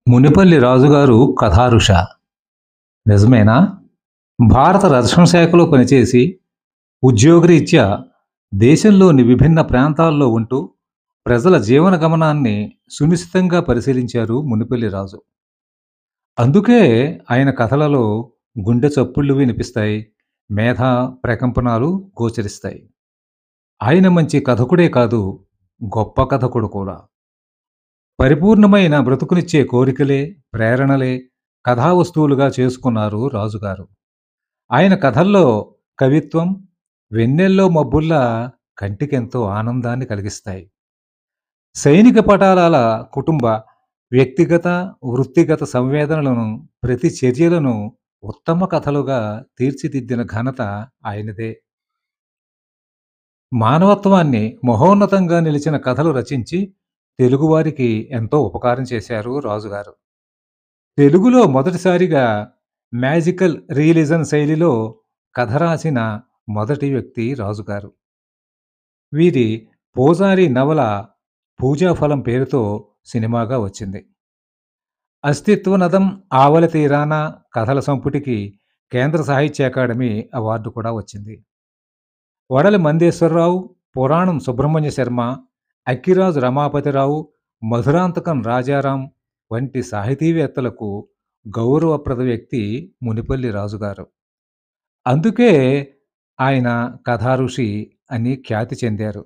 మునిపల్లి రాజుగారు కథారుష. నిజమేనా? భారత రక్షణ శాఖలో పనిచేసి, ఉద్యోగరీత్యా దేశంలోని విభిన్న ప్రాంతాల్లో ఉంటూ, ప్రజల జీవన గమనాన్ని సునిశితంగా పరిశీలించారు మునిపల్లి రాజు. అందుకే ఆయన కథలలో గుండె చప్పుళ్ళు వినిపిస్తాయి, మేధా ప్రకంపనాలు గోచరిస్తాయి. ఆయన మంచి కథకుడే కాదు, గొప్ప కథకుడు కూడా. పరిపూర్ణమైన బ్రతుకునిచ్చే కోరికలే, ప్రేరణలే కథావస్తువులుగా చేసుకున్నారు రాజుగారు. ఆయన కథల్లో కవిత్వం, వెన్నెల్లో మబ్బుల్లా కంటికెంతో ఆనందాన్ని కలిగిస్తాయి. సైనిక పటాలాల కుటుంబ, వ్యక్తిగత, వృత్తిగత సంవేదనలను, ప్రతి చర్యలను ఉత్తమ కథలుగా తీర్చిదిద్దిన ఘనత ఆయనదే. మానవత్వాన్ని మహోన్నతంగా నిలిచిన కథలు రచించి తెలుగువారికి ఎంతో ఉపకారం చేశారు రాజుగారు. తెలుగులో మొదటిసారిగా మ్యాజికల్ రియలిజం శైలిలో కథ రాసిన మొదటి వ్యక్తి రాజుగారు. వీరి పోజారి నవల పూజాఫలం పేరుతో సినిమాగా వచ్చింది. అస్తిత్వనదం, ఆవల తీరాన కథల సంపుటికి కేంద్ర సాహిత్య అకాడమీ అవార్డు కూడా వచ్చింది. వడలి మందేశ్వరరావు, పురాణం సుబ్రహ్మణ్య శర్మ, అక్కిరాజు రమాపతిరావు, మధురాంతకం రాజారాం వంటి సాహితీవేత్తలకు గౌరవప్రద వ్యక్తి మునిపల్లి రాజుగారు. అందుకే ఆయన కథాఋషి అని ఖ్యాతి చెందారు.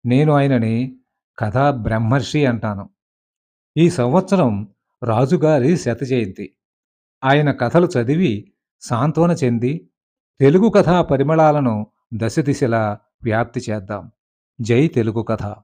నేను ఆయనని కథా బ్రహ్మర్షి అంటాను. ఈ సంవత్సరం రాజుగారి శత జయంతి. ఆయన కథలు చదివి సాంత్వన చెంది తెలుగు కథా పరిమళాలను దశ దిశలా వ్యాప్తి చేద్దాం. జై తెలుగు కథ.